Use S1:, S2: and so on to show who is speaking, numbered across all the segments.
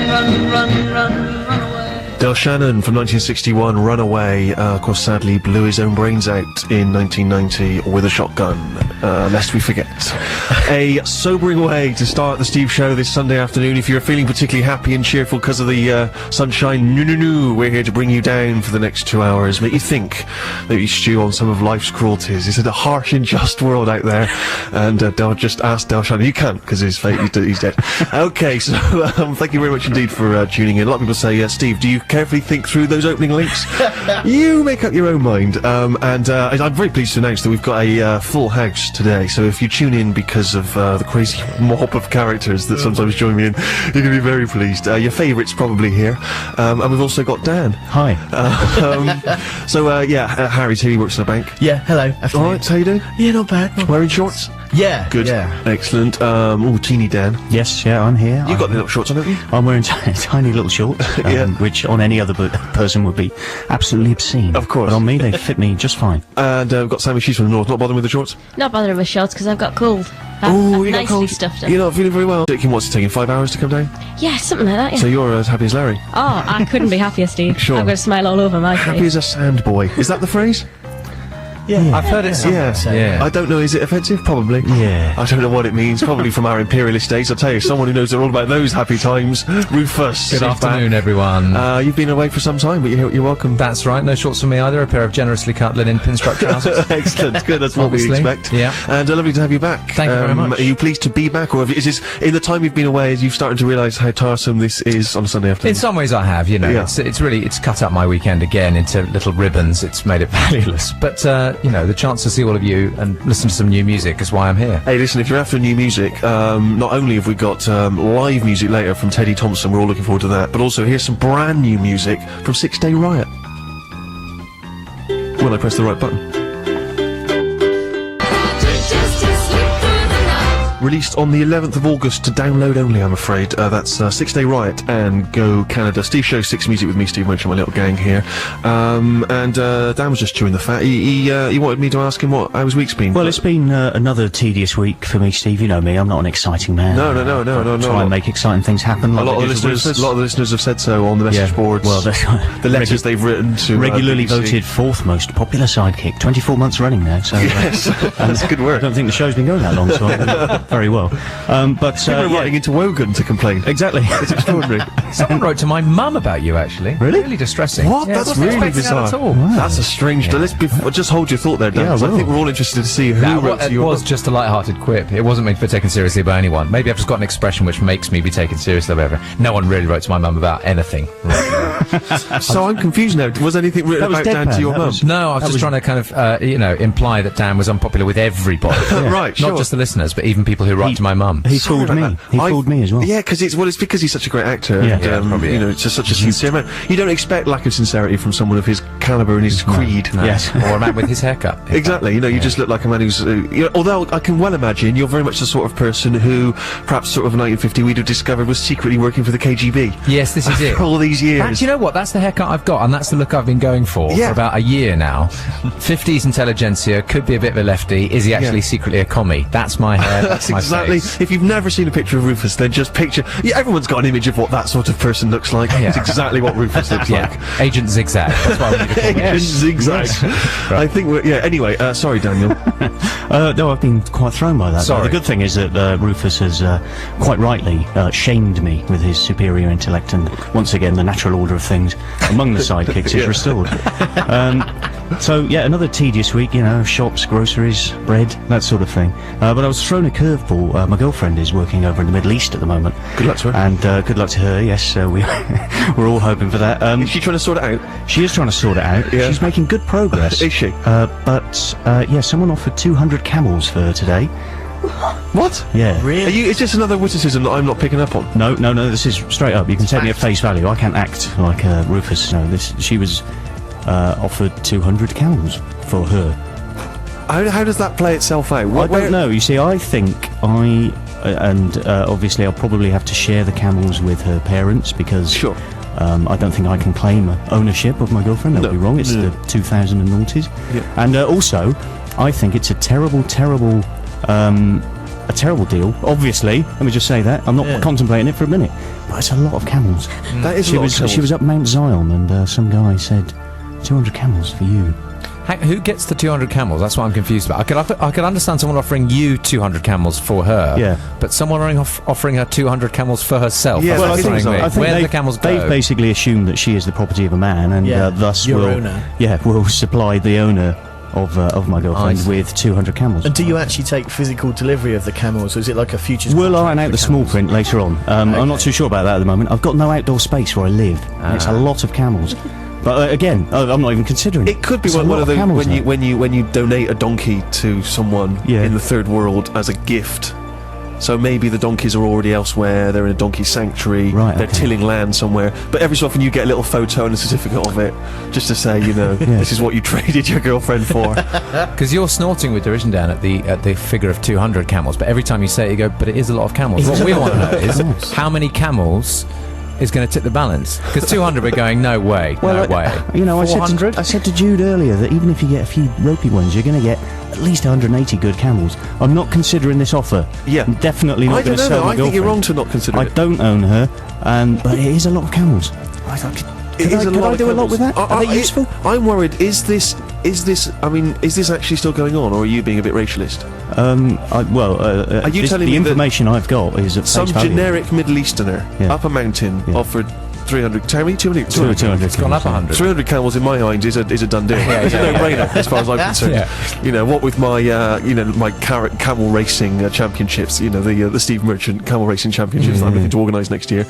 S1: run away.
S2: Del Shannon from 1961, Runaway. Of course, sadly blew his own brains out in 1990 with a shotgun, lest we forget. A sobering way to start the Steve Show this Sunday afternoon. If you're feeling particularly happy and cheerful because of the sunshine, no, we're here to bring you down for the next 2 hours, make you think, maybe stew on some of life's cruelties. It's a harsh, unjust world out there, and just ask Del Shannon. You can't, because he's dead. Okay, so thank you very much indeed for tuning in. A lot of people say, Steve, do you carefully think through those opening links? You make up your own mind. I'm very pleased to announce that we've got a full house today, so if you tune in because of the crazy mob of characters that sometimes join me in, you're going to be very pleased. Your favourite's probably here, and we've also got Dan.
S3: Hi.
S2: Harry's here, he works in a bank.
S3: Yeah, hello.
S2: Alright, how you doing?
S3: Yeah, not bad.
S2: Wearing shorts?
S3: Yeah.
S2: Good.
S3: Yeah.
S2: Excellent. Teeny Dan.
S3: Yes, yeah, I'm here.
S2: You've got the little shorts on, haven't you?
S3: I'm wearing tiny little shorts, which on any other person would be absolutely obscene.
S2: Of course.
S3: But on me, they fit me just fine.
S2: And we've got Sammy, she's from the north, not bothering with the shorts?
S4: Not bothering with shorts, because I've got cold.
S2: Oh, you got
S4: nicely
S2: cold?
S4: stuffed up.
S2: You're not feeling very well? What's it taking, 5 hours to come down?
S4: Yeah, something like that, yeah.
S2: So you're as happy as Larry?
S4: Oh, I couldn't be happier, Steve.
S2: Sure.
S4: I'm going to smile all over my
S2: Happy
S4: face.
S2: as a sand boy. Is that the phrase?
S3: Yeah.
S5: I've heard it somewhere.
S2: Yeah. I don't know, is it offensive? Probably.
S3: Yeah.
S2: I don't know what it means, probably from our imperialist days. I'll tell you, someone who knows all about those happy times. Rufus.
S5: Good afternoon, everyone.
S2: You've been away for some time, but you're welcome.
S5: That's right, no shorts for me either, a pair of generously cut linen pinstripe trousers.
S2: Excellent, good, that's what we
S5: Obviously.
S2: expect.
S5: Yeah.
S2: And lovely to have you back.
S5: Thank you very much.
S2: Are you pleased to be back, or is this, in the time you've been away, you've started to realise how tiresome this is on a Sunday afternoon?
S5: In some ways I have,
S2: Yeah.
S5: it's cut up my weekend again into little ribbons. It's made it valueless. But, the chance to see all of you and listen to some new music is why I'm here.
S2: Hey, listen, if you're after new music, not only have we got live music later from Teddy Thompson, we're all looking forward to that, but also here's some brand new music from 6 Day Riot. When I press the right button. Released on the 11th of August to download only, I'm afraid. That's 6 Day Riot and Go Canada. Steve Show 6 Music with me, Steve Munch, and my little gang here. Dan was just chewing the fat. He wanted me to ask him how his week's been.
S3: Well, it's been another tedious week for me, Steve. You know me, I'm not an exciting man.
S2: No.
S3: Try and make exciting things happen. Like
S2: A lot of the listeners have said so on the message boards.
S3: Well,
S2: the letters they've written to
S3: regularly
S2: BBC.
S3: voted 4th most popular sidekick. 24 months running now. So
S2: Yes, that's good
S3: I
S2: work.
S3: don't think the show's been going that long, so I'm very well.
S2: People are writing into Wogan to complain.
S3: Exactly.
S2: It's extraordinary.
S5: Someone wrote to my mum about you, actually.
S3: Really?
S5: Really distressing.
S2: What?
S5: Yeah,
S2: That's
S5: wasn't
S2: really
S5: expecting that
S2: bizarre.
S5: at all.
S3: Wow.
S2: That's a strange. Just hold your thought there, Dan.
S3: Yeah, I
S2: 'cause I
S3: will.
S2: think we're all interested to see who
S5: That
S2: wrote to
S5: it
S2: your
S5: was just a light-hearted quip. It wasn't meant to be taken seriously by anyone. Maybe I've just got an expression which makes me be taken seriously or whatever. No one really wrote to my mum about anything.
S2: So I'm confused now. Was anything written
S3: That was
S2: about Dan
S3: deadpan.
S2: to your
S3: That
S2: mum?
S3: was-
S5: No, I was just trying to kind of, imply that Dan was unpopular with everybody.
S2: Right, sure.
S5: Not just the listeners, but even people who write to my mum.
S3: He
S2: Sorry
S3: fooled
S2: about
S3: me.
S2: that.
S3: He fooled me as well.
S2: Yeah, because it's because he's such a great actor.
S3: Yeah.
S2: and,
S5: Yeah, probably, yeah.
S2: it's just such a sincere man. You don't expect lack of sincerity from someone of his caliber and his creed.
S5: No.
S3: Yes.
S5: Or a man with his haircut.
S2: Exactly, you just look like a man who's... although I can well imagine you're very much the sort of person who, perhaps sort of 1950, we'd have discovered was secretly working for the KGB.
S5: Yes, this is it.
S2: For all these years.
S5: Do you know what? That's the haircut I've got, and that's the look I've been going for about a year now. 50s intelligentsia, could be a bit of a lefty. Is he actually secretly a commie? That's my hair, that's my
S2: exactly.
S5: face.
S2: If you've never seen a picture of Rufus, then just picture... Yeah, everyone's got an image of what that sort of person looks like.
S5: Yeah.
S2: It's exactly what Rufus looks like.
S5: Yeah, Agent Zigzag. That's what I want to call him.
S2: Agent Zigzag. I think we're... Yeah, anyway, sorry, Daniel.
S3: No, I've been quite thrown by that.
S5: Sorry.
S3: The good thing is that Rufus has quite rightly shamed me with his superior intellect, and once again the natural order of things among the sidekicks is restored. So yeah, another tedious week, shops, groceries, bread, that sort of thing. But I was thrown a curveball. My girlfriend is working over in the Middle East at the moment.
S2: Good luck to her.
S3: And good luck to her, yes, we're all hoping for that.
S2: Is she trying to sort it out?
S3: She is trying to sort it out.
S2: Yeah.
S3: She's making good progress.
S2: Is she?
S3: But someone offered 200 camels for her today.
S2: What?
S3: Yeah.
S2: Really? Is this another witticism that I'm not picking up on?
S3: No, this is straight up. You can take me at face value. I can't act like Rufus. No, she was offered 200 camels for her.
S2: How does that play itself out?
S3: I don't know. You see, I think obviously I'll probably have to share the camels with her parents because
S2: Sure.
S3: I don't think I can claim ownership of my girlfriend. That would be wrong. It's the 2000 and noughties.
S2: Yeah.
S3: And also, I think it's a terrible a terrible deal, obviously. Let me just say that. I'm not contemplating it for a minute. But it's a lot of camels.
S2: That is a lot of camels.
S3: She was up Mount Zion, and some guy said, 200 camels for you.
S5: Who gets the 200 camels? That's what I'm confused about. I could understand someone offering you 200 camels for her.
S3: Yeah.
S5: But someone offering her 200 camels for herself.
S2: Yeah,
S5: That's
S2: well,
S5: what's throwing me.
S3: I think
S5: Where do the camels go?
S3: They've basically assumed that she is the property of a man, and thus
S1: your
S3: will
S1: owner.
S3: will supply the owner of my girlfriend with 200 camels.
S1: And do you actually take physical delivery of the camels, or is it like a futures?
S3: We'll
S1: contract
S3: iron out
S1: for
S3: the small
S1: camels?
S3: print later on. I'm not too sure about that at the moment. I've got no outdoor space where I live. And it's a lot of camels. But again, I'm not even considering it.
S2: It could be
S3: It's a
S2: one
S3: lot
S2: of those
S3: camels now.
S2: when you donate a donkey to someone in the third world as a gift. So maybe the donkeys are already elsewhere. They're in a donkey sanctuary.
S3: Right,
S2: They're
S3: okay.
S2: tilling land somewhere. But every so often you get a little photo and a certificate of it, just to say, this is what you traded your girlfriend for.
S5: Because you're snorting with derision down at the figure of 200 camels, but every time you say it, you go, but it is a lot of camels. What we want to know is how many camels is going to tip the balance. Because 200, we're going, no way, no way. 400?
S3: I said to Jude earlier that even if you get a few ropey ones, you're going to get at least 180 good camels. I'm not considering this offer.
S2: Yeah.
S3: I'm definitely not
S2: I
S3: going
S2: don't
S3: to
S2: know.
S3: sell my
S2: I think you're wrong
S3: girlfriend.
S2: to not consider
S3: I
S2: it.
S3: don't own her, but it is a lot of camels. Could I do a lot with that? Are they useful?
S2: I'm worried. Is this actually still going on, or are you being a bit racialist?
S3: Are
S2: you telling me
S3: the
S2: that
S3: information I've got is at
S2: Some
S3: face value.
S2: generic Middle Easterner up a mountain offered 300. Tell me, 200.
S3: 200.
S5: It's gone up 100.
S2: 300 camels in my mind is a done deal. It's a no-brainer as far as I'm concerned. What with my my camel racing championships, the Steve Merchant camel racing championships that I'm looking to organise next year.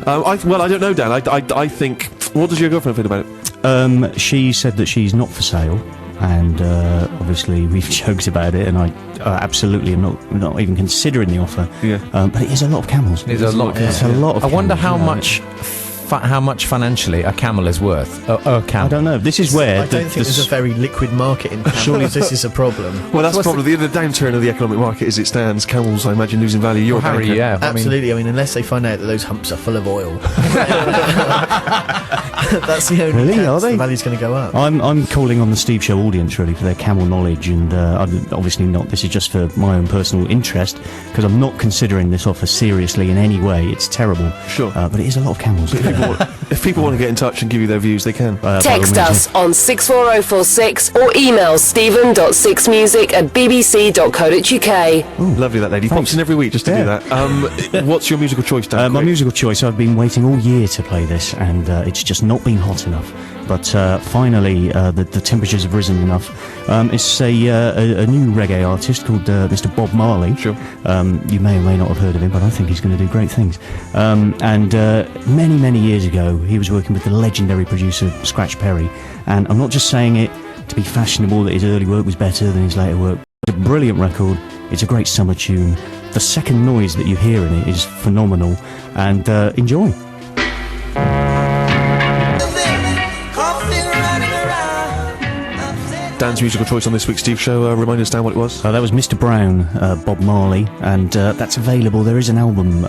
S2: I don't know, Dan. I think. What does your girlfriend think about it?
S3: She said that she's not for sale, and obviously we've joked about it, and I absolutely am not even considering the offer.
S2: Yeah.
S3: But it is a lot of camels.
S5: It's a lot of camels.
S3: It's a lot of
S5: I wonder
S3: camels,
S5: how much financially a camel is worth. A camel.
S3: I don't know. This is where
S1: I don't think there's a very liquid market in camels. This is a problem.
S2: Well, that's probably the downturn of the economic market as it stands. Camels, I imagine, losing value. You're a
S5: Harry,
S2: banker.
S5: yeah.
S1: Absolutely. I mean, unless they find out that those humps are full of oil. That's the only
S3: Really?
S1: chance
S3: Are they?
S1: the value's going to go up.
S3: I'm calling on the Steve Show audience really for their camel knowledge, and I'm obviously not. This is just for my own personal interest because I'm not considering this offer seriously in any way. It's terrible.
S2: Sure.
S3: But it is a lot of camels.
S2: If people want to get in touch and give you their views, they can.
S6: Text us on 64046 or email stephen.sixmusic@bbc.co.uk.
S2: Lovely, that lady. Pops in every week just to do that. What's your musical choice, Dan?
S3: My musical choice, I've been waiting all year to play this, and it's just not been hot enough. But finally, the temperatures have risen enough. It's a new reggae artist called Mr. Bob Marley.
S2: Sure.
S3: You may or may not have heard of him, but I think he's going to do great things. And many, many years ago, he was working with the legendary producer Scratch Perry. And I'm not just saying it to be fashionable that his early work was better than his later work. It's a brilliant record. It's a great summer tune. The second noise that you hear in it is phenomenal. And enjoy.
S2: Dan's musical choice on this week's Steve Show. Remind us, Dan, what it was.
S3: That was Mr. Brown, Bob Marley, and that's available. There is an album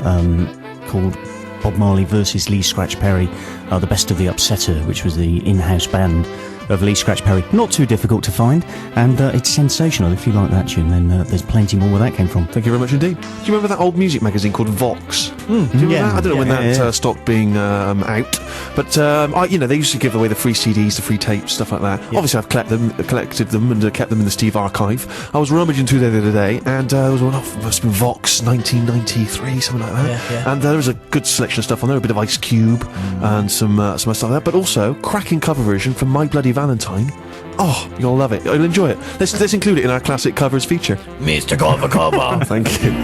S3: called Bob Marley versus Lee Scratch Perry, The Best of the Upsetter, which was the in-house band of Lee Scratch Perry. Not too difficult to find, and it's sensational. If you like that tune, then there's plenty more where that came from.
S2: Thank you very much indeed. Do you remember that old music magazine called Vox? Do you remember that? I don't know when that stopped being out, but they used to give away the free CDs, the free tapes, stuff like that. Yeah. Obviously, I've collected them and kept them in the Steve archive. I was rummaging through there the other day, and there was one off, must have been Vox 1993, something like that.
S1: Yeah.
S2: And there was a good selection of stuff on there, a bit of Ice Cube and some stuff like that, but also cracking cover version from My Bloody Valentine. Oh, you'll love it. You'll enjoy it. Let's include it in our classic covers feature.
S1: Mr. Cover.
S2: Thank you.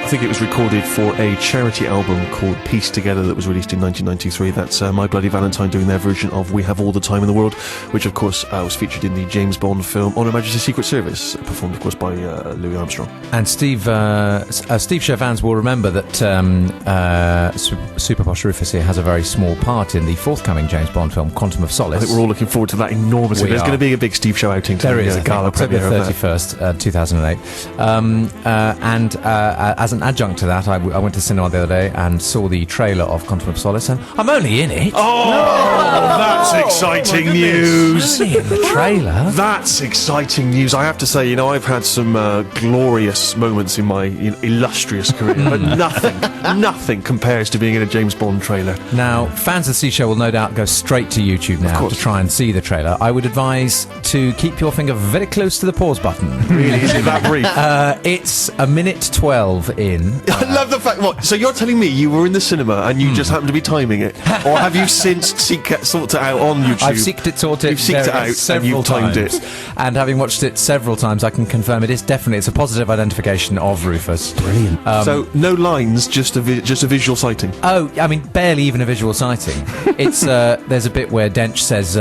S2: I think it was recorded for a charity album called Piece Together that was released in 1993. That's My Bloody Valentine doing their version of We Have All the Time in the World, which of course was featured in the James Bond film On Her Majesty's Secret Service, performed of course by Louis Armstrong.
S5: And Steve Show fans will remember that Super Posh Rufus here has a very small part in the forthcoming James Bond film Quantum of Solace.
S2: I think we're all looking forward to that enormously. There's going to be a big Steve Show outing.
S5: There is
S2: a gala
S5: October
S2: premiere
S5: 31st, 2008. And as an an adjunct to that, I went to cinema the other day and saw the trailer of Quantum of Solace, and I'm only in it.
S2: That's exciting news.
S5: Only in the trailer.
S2: That's exciting news. I have to say, I've had some glorious moments in my illustrious career, but nothing compares to being in a James Bond trailer.
S5: Now, fans of the Sea Show will no doubt go straight to YouTube now to try and see the trailer. I would advise to keep your finger very close to the pause button.
S2: Really, is it that brief?
S5: It's a minute 12 in.
S2: I love the fact. So you're telling me you were in the cinema and you just happened to be timing it, or have you since sorted it out on YouTube?
S5: I've sorted it.
S2: You've seeked it out and you've timed it.
S5: And having watched it several times, I can confirm it's a positive identification of Rufus.
S3: Brilliant.
S2: So no lines, just a visual sighting.
S5: Oh, I mean, barely even a visual sighting. It's there's a bit where Dench says,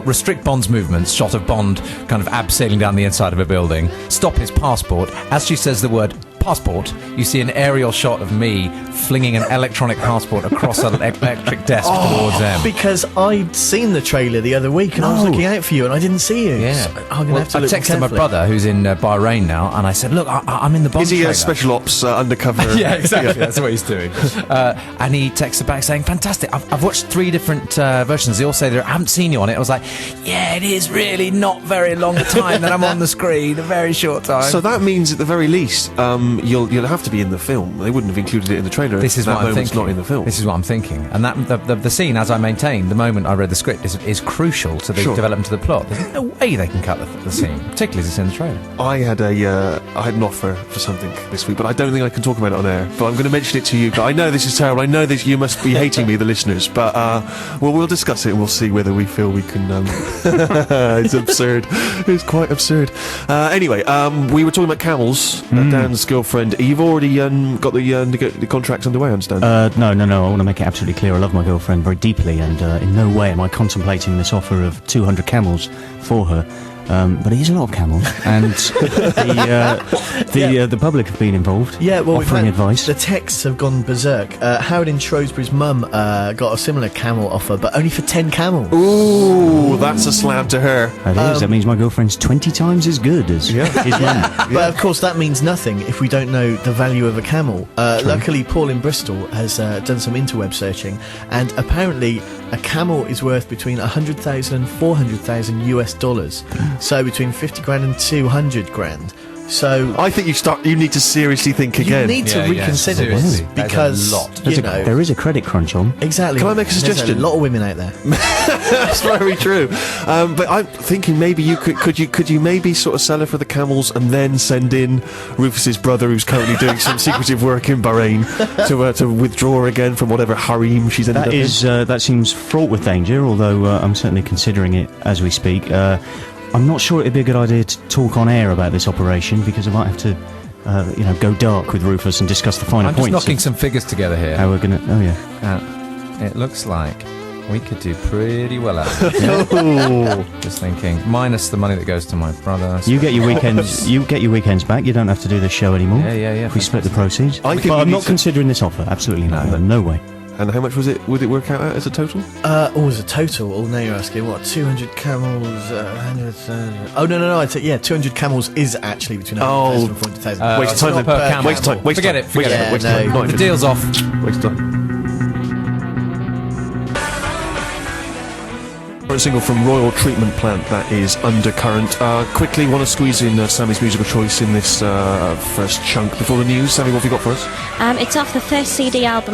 S5: restrict Bond's movements, shot of Bond kind of abseiling down the inside of a building, stop his passport. As she says the word passport, you see an aerial shot of me flinging an electronic passport across an electric desk towards them.
S1: Because I'd seen the trailer the other week and I was looking out for you and I didn't see you.
S5: Yeah.
S1: So I'm gonna have to
S5: I
S1: look
S5: texted my
S1: carefully.
S5: brother who's in Bahrain now, and I said, look, I'm in the Bond
S2: Is he
S5: trailer.
S2: a special ops undercover?
S5: Yeah, exactly. That's what he's doing. And he texted back saying, fantastic, I've watched 3 different versions. They all say I haven't seen you on it. I was like, yeah, it is really not very long time that I'm on the screen, a very short time.
S2: So that means at the very least, you'll have to be in the film. They wouldn't have included it in the trailer.
S5: This is
S2: that
S5: what I'm
S2: moment's
S5: thinking.
S2: not in the film.
S5: This is what I'm thinking. And that the scene, as I maintain, the moment I read the script is crucial to the development of the plot. There's no way they can cut the scene, particularly as it's in the trailer.
S2: I had an offer for something this week, but I don't think I can talk about it on air. But I'm going to mention it to you. I know this is terrible. I know this. You must be hating me, the listeners. But we'll discuss it and we'll see whether we feel we can. It's absurd. It's quite absurd. Anyway, we were talking about camels. Dan's girlfriend. You've already got the contracts underway, I understand.
S3: No. I want to make it absolutely clear. I love my girlfriend very deeply, and in no way am I contemplating this offer of 200 camels for her. But it is a lot of camels, and the public have been involved.
S1: Yeah, well, we've
S3: offering
S1: had,
S3: advice.
S1: the texts have gone berserk. Howard in Shrewsbury's mum got a similar camel offer, but only for 10 camels.
S2: Ooh, that's a slap to her.
S3: That is. That means my girlfriend's 20 times as good as his mum.
S1: But of course, that means nothing if we don't know the value of a camel. Luckily, Paul in Bristol has done some interweb searching, and apparently, a camel is worth between 100,000 and 400,000 US dollars. So between 50 grand and 200 grand. So
S2: I think you need to seriously think again.
S1: you need to reconsider this
S5: seriously.
S1: because
S5: That's a lot.
S3: There is a credit crunch on.
S1: Exactly.
S2: Can I make a
S1: There's
S2: suggestion?
S1: a lot of women out there.
S2: That's very true. But I'm thinking maybe you could you maybe sort of sell her for the camels and then send in Rufus's brother, who's currently doing some secretive work in Bahrain, to withdraw again from whatever harem she's ended up in.
S3: That seems fraught with danger. Although I'm certainly considering it as we speak. I'm not sure it'd be a good idea to talk on air about this operation because I might have to, go dark with Rufus and discuss the finer
S5: I'm
S3: points.
S5: just knocking some figures together here.
S3: How we're gonna? Oh yeah.
S5: It looks like we could do pretty well out of it. Just thinking, minus the money that goes to my brother.
S3: You get your weekends. You get your weekends back. You don't have to do this show anymore.
S5: Yeah.
S3: If we split the proceeds.
S2: I think
S3: But
S2: we
S3: I'm
S2: need
S3: not
S2: to-
S3: considering this offer. Absolutely not. No way.
S2: And how much was it? Would it work out as a total?
S1: As a total. Oh, now you're asking what? 200 camels, 100. Oh no! I 200 camels is actually between 100,000 and 400,000.
S2: Waste of time then.
S5: per camel.
S2: Waste of time. Waste
S5: Forget
S2: of
S5: it,
S2: time.
S5: forget
S1: it.
S2: Waste of time.
S1: Yeah,
S2: Not
S1: no.
S5: The
S2: even-
S5: deal's off.
S2: Waste of time. Current single from Royal Treatment Plant, that is Undercurrent. Quickly, want to squeeze in Sammy's musical choice in this first chunk before the news. Sammy, what have you got for us?
S4: It's off the first CD album